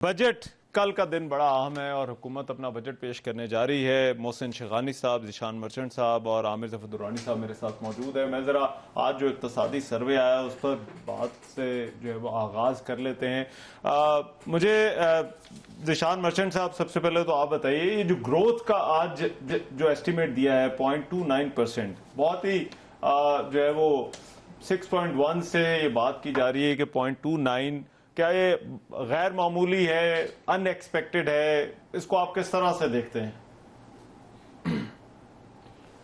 Budget कल का दिन बड़ा अहम है और हुकूमत अपना बजट पेश करने जा रही है। मोहसिन शेखानी साहब, ज़ीशान मर्चेंट साहब और आमिर ज़फ़र दुरानी साहब मेरे साथ मौजूद है। मैं ज़रा आज जो इक़्तिसादी सर्वे आया उस पर बात से जो है वो आगाज़ कर लेते हैं। मुझे ज़ीशान मर्चेंट साहब, सबसे पहले तो आप बताइए, ये जो ग्रोथ का आज जो एस्टिमेट दिया है 0.29%, बहुत ही जो है वो 6.1 से ये बात की जा रही है कि 0.29, क्या ये गैर मामूली है, अनएक्सपेक्टेड है? इसको आप किस तरह से देखते हैं?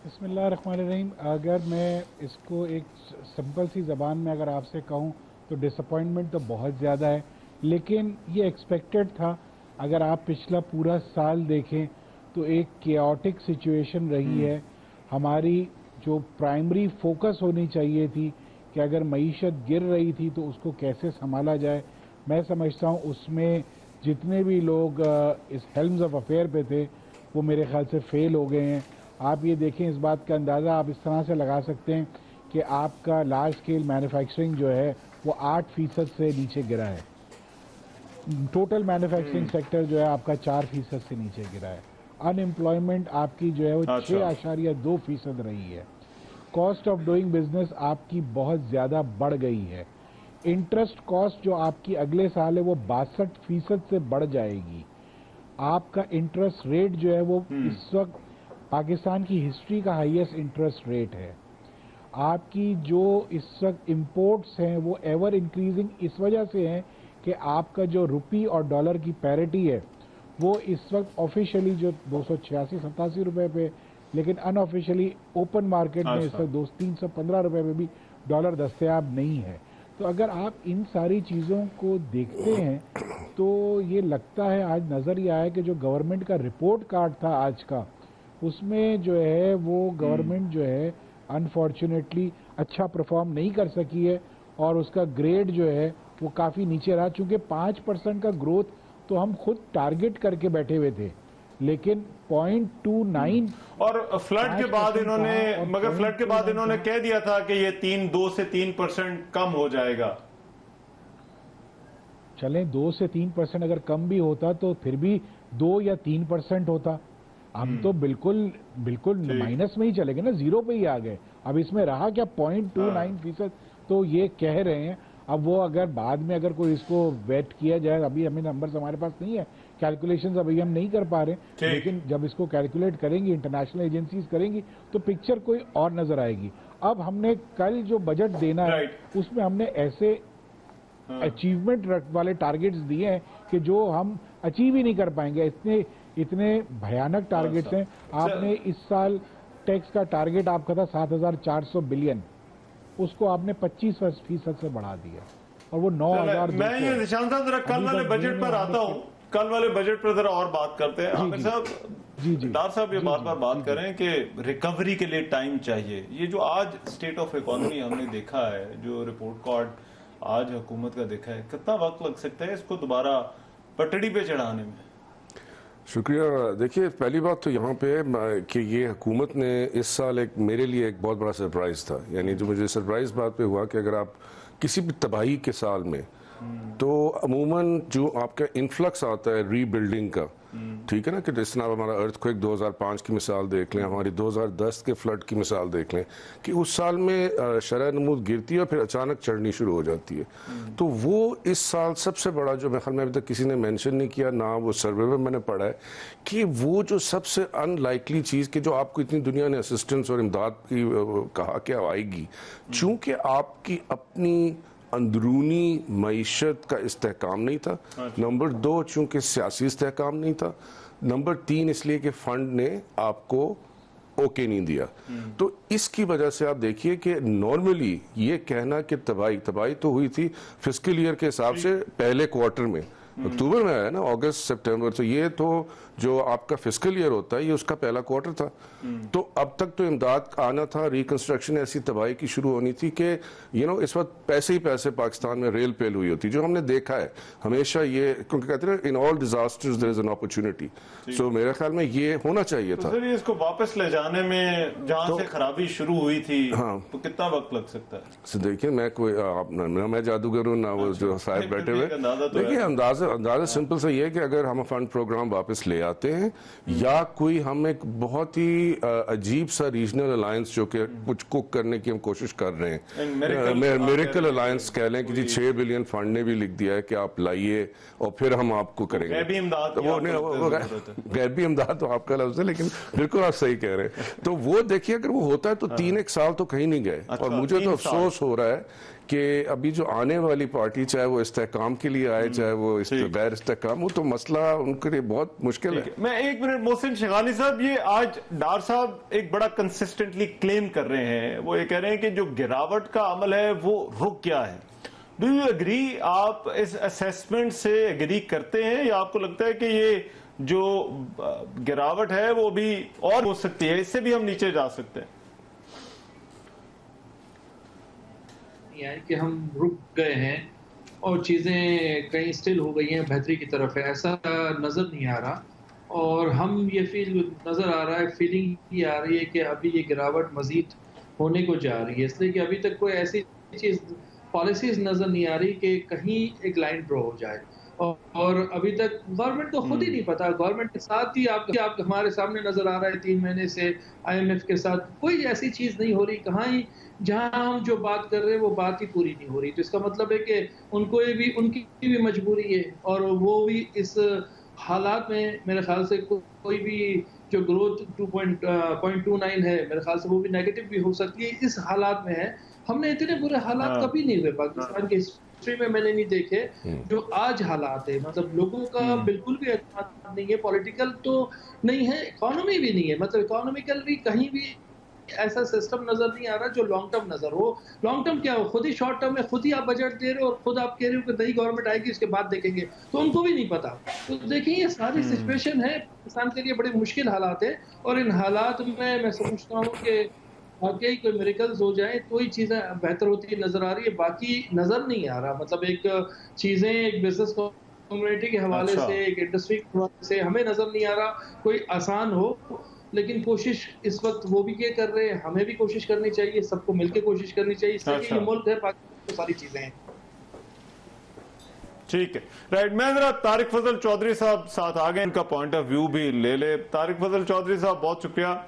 बिस्मिल्लाहिर्रहमानिर्रहीम। अगर मैं इसको एक सिंपल सी ज़बान में अगर आपसे कहूँ तो डिसअपॉइंटमेंट तो बहुत ज़्यादा है, लेकिन ये एक्सपेक्टेड था। अगर आप पिछला पूरा साल देखें तो एक केओटिक सिचुएशन रही है। हमारी जो प्राइमरी फोकस होनी चाहिए थी कि अगर मईशत गिर रही थी तो उसको कैसे संभाला जाए, मैं समझता हूँ उसमें जितने भी लोग इस हेल्म्स ऑफ अफेयर पे थे वो मेरे ख्याल से फेल हो गए हैं। आप ये देखें, इस बात का अंदाज़ा आप इस तरह से लगा सकते हैं कि आपका लार्ज स्केल मैन्युफैक्चरिंग जो है वो 8% से नीचे गिरा है। टोटल मैन्युफैक्चरिंग सेक्टर जो है आपका 4% से नीचे गिरा है। अनएम्प्लॉयमेंट आपकी जो है वो 6.2% रही है। कॉस्ट ऑफ डूइंग बिजनेस आपकी बहुत ज़्यादा बढ़ गई है। इंटरेस्ट कॉस्ट जो आपकी अगले साल है वो 62% से बढ़ जाएगी। आपका इंटरेस्ट रेट जो है वो इस वक्त पाकिस्तान की हिस्ट्री का हाईएस्ट इंटरेस्ट रेट है। आपकी जो इस वक्त इंपोर्ट्स हैं वो एवर इंक्रीजिंग इस वजह से हैं कि आपका जो रुपी और डॉलर की पैरिटी है वो इस वक्त ऑफिशियली जो 286-87 रुपए पे, लेकिन अनऑफिशियली ओपन मार्केट में इस वक्त 315 रुपए में भी डॉलर दस्तयाब नहीं है। तो अगर आप इन सारी चीज़ों को देखते हैं तो ये लगता है, आज नज़र ये आया कि जो गवर्नमेंट का रिपोर्ट कार्ड था आज का, उसमें जो है वो गवर्नमेंट जो है अनफॉर्चुनेटली अच्छा परफॉर्म नहीं कर सकी है और उसका ग्रेड जो है वो काफ़ी नीचे रहा। चूँकि 5% का ग्रोथ तो हम खुद टारगेट करके बैठे हुए थे, लेकिन 0.29 और फ्लड के बाद इन्होंने, मगर फ्लड के बाद इन्होंने कह दिया था कि ये 2 से 3% कम हो जाएगा। चलें 2 से 3% अगर कम भी होता तो फिर भी 2 या 3% होता। हम तो बिल्कुल माइनस में ही चले गए ना, जीरो पे ही आ गए। अब इसमें रहा क्या 0.29%, तो ये कह रहे हैं। अब वो अगर बाद में अगर कोई इसको वेट किया जाए, अभी हमें नंबर्स हमारे पास नहीं है, कैलकुलेशंस अभी हम नहीं कर पा रहे, लेकिन जब इसको कैलकुलेट करेंगी, इंटरनेशनल एजेंसीज करेंगी तो पिक्चर कोई और नजर आएगी। अब हमने कल जो बजट देना है उसमें हमने ऐसे अचीवमेंट वाले टारगेट्स दिए हैं कि जो हम अचीव ही नहीं कर पाएंगे। इतने भयानक टारगेट्स हैं। आपने इस साल टैक्स का टारगेट आपका था 7,400 बिलियन, उसको आपने 25% से बढ़ा दिया और वो 9,000। मैं ये ज़ीशान साहब जरा कल वाले बजट पर आता हूँ, कल वाले बजट पर जरा और बात करते हैं। आमिर साहब, डार साहब ये बार बार बात करें कि रिकवरी के लिए टाइम चाहिए। ये जो आज स्टेट ऑफ इकोनॉमी हमने देखा है, जो रिपोर्ट कार्ड आज हुकूमत का देखा है, कितना वक्त लग सकता है इसको दोबारा पटड़ी पे चढ़ाने में? शुक्रिया। देखिए, पहली बात तो यहाँ पे कि ये हुकूमत ने इस साल एक मेरे लिए एक बहुत बड़ा सरप्राइज़ था। यानी जो मुझे सरप्राइज़ बात पे हुआ कि अगर आप किसी भी तबाही के साल में, तो अमूमन जो आपका इन्फ्लक्स आता है रीबिल्डिंग का, ठीक है ना, कि जिस तरह हमारा अर्थक्वेक 2005 की मिसाल देख लें, हमारी 2010 के फ्लड की मिसाल देख लें, कि उस साल में शरह नमूद गिरती है और फिर अचानक चढ़नी शुरू हो जाती है। तो वो इस साल सबसे बड़ा, जो मेरे ख्याल में अभी तक किसी ने मेंशन नहीं किया ना, वो सर्वे में मैंने पढ़ा है कि वो जो सबसे अनलाइकली चीज़ कि जो आपको इतनी दुनिया ने असिस्टेंस और इमदाद की कहा कि आएगी, चूँकि आपकी अपनी अंदरूनी मईशत का इस्तेहकाम नहीं था। नंबर 2, चूंकि सियासी इस्तेहकाम नहीं था। नंबर 3, इसलिए कि फंड ने आपको ओके नहीं दिया। तो इसकी वजह से आप देखिए कि नॉर्मली ये कहना कि तबाही तो हुई थी फिस्कल ईयर के हिसाब से पहले क्वार्टर में, अक्टूबर में आया ना, अगस्त सितंबर, तो ये तो जो आपका फिस्कल ईयर होता है ये उसका पहला क्वार्टर था। तो अब तक तो इमदाद आना था, रिकंस्ट्रक्शन ऐसी तबाही की शुरू होनी थी कि इस वक्त पैसे ही पैसे पाकिस्तान में रेल पेल हुई होती, जो हमने देखा है हमेशा ये, क्योंकि कहते हैं in all disasters there is an opportunity. So मेरे ख्याल में ये होना चाहिए था। तो इसको वापस ले जाने में जहां से खराबी शुरू हुई थी, तो कितना वक्त लग सकता है? देखिए, मैं कोई ना मैं जादूगर हूँ ना वो जो साहब बैठे हुए, देखिए अंदाजा अंदाजा सिंपल सा ये है कि अगर हम फंड प्रोग्राम वापस ले आते हैं या कोई हम एक बहुत ही अजीब सा रीजनल अलायंस जो कि कुछ कुक करने की हम कोशिश कर रहे हैं, मिरेकल अलायंस कह लें कि जी 6 बिलियन फंड ने भी लिख दिया है कि आप लाइए और फिर हम आपको करेंगे। गैबी इमदाद, तो वो गैबी इमदाद तो आपका लफ्ज है, लेकिन बिल्कुल आप सही कह रहे हैं। तो वो देखिए अगर वो होता है तो 3-1 साल तो कहीं नहीं गए। और मुझे तो अफसोस हो रहा है कि अभी जो आने वाली पार्टी, चाहे वो इस्तेहकाम के लिए आए चाहे वो गैर इस्तेहकाम, वो तो मसला उनके लिए बहुत मुश्किल है। मैं 1 मिनट, मोहसिन शेखानी साहब, ये आज डार साहब एक बड़ा कंसिस्टेंटली क्लेम कर रहे हैं, वो ये कह रहे हैं कि जो गिरावट का अमल है वो रुक गया है। Do you agree? आप इस असेसमेंट से एग्री करते हैं या आपको लगता है कि ये जो गिरावट है वो भी और हो सकती है, इससे भी हम नीचे जा सकते हैं? है कि हम रुक गए हैं और चीज़ें कहीं स्टिल हो गई हैं, बेहतरी की तरफ है, ऐसा नज़र नहीं आ रहा। और हम ये नज़र आ रहा है, फीलिंग ये आ रही है कि अभी ये गिरावट मज़ीद होने को जा रही है, इसलिए कि अभी तक कोई ऐसी चीज़, पॉलिसीज़ नज़र नहीं आ रही कि कहीं एक लाइन ड्रॉ हो जाए। और अभी तक गवर्नमेंट को खुद ही नहीं पता, गवर्नमेंट के साथ ही आप हमारे सामने नज़र आ रहा है 3 महीने से IMF के साथ कोई ऐसी चीज़ नहीं हो रही, कहाँ ही जहां हम जो बात कर रहे हैं वो बात ही पूरी नहीं हो रही। तो इसका मतलब है कि उनकी भी मजबूरी है और वो भी इस हालात में मेरे ख्याल से कोई भी जो ग्रोथ 2.29 है, मेरे ख्याल से वो भी नेगेटिव भी हो सकती है। इस हालात में है, हमने इतने बुरे हालात कभी नहीं हुए पाकिस्तान के हिस्ट्री में, मैंने नहीं देखे जो आज हालात है। मतलब लोगों का बिल्कुल भी एतमाद नहीं है, पॉलिटिकल तो नहीं है, इकोनॉमी भी नहीं है, मतलब इकोनॉमिकल भी कहीं भी ऐसा सिस्टम नजर नहीं आ रहा जो लॉन्ग टर्म नजर हो। लॉन्ग टर्म क्या हो, खुद ही शॉर्ट टर्म में खुद ही आप बजट दे रहे हो और खुद आप कह रहे हो कि नई गवर्नमेंट आएगी उसके बाद देखेंगे, तो उनको भी नहीं पता। तो देखिए ये सारी सिचुएशन है, पाकिस्तान के लिए बड़े मुश्किल हालात है और इन हालात में मैं समझता हूँ कि वाकई कोई मिरेकल्स हो जाए तो ही चीजें बेहतर होती नजर आ रही है, बाकी नजर नहीं आ रहा। मतलब एक चीजें एक बिजनेस कम्युनिटी के हवाले से, एक इंडस्ट्री के हवाले से हमें नजर नहीं आ रहा कोई आसान हो, लेकिन कोशिश इस वक्त वो भी ये कर रहे हैं, हमें भी कोशिश करनी चाहिए, सबको मिलकर कोशिश करनी चाहिए, इसलिए ये मुल्क है, पाकिस्तान में सारी चीजें हैं। ठीक है, राइट। मैं जरा तारिक फजल चौधरी साहब साथ आ गए, इनका पॉइंट ऑफ व्यू भी ले ले। तारिक फजल चौधरी साहब, बहुत शुक्रिया।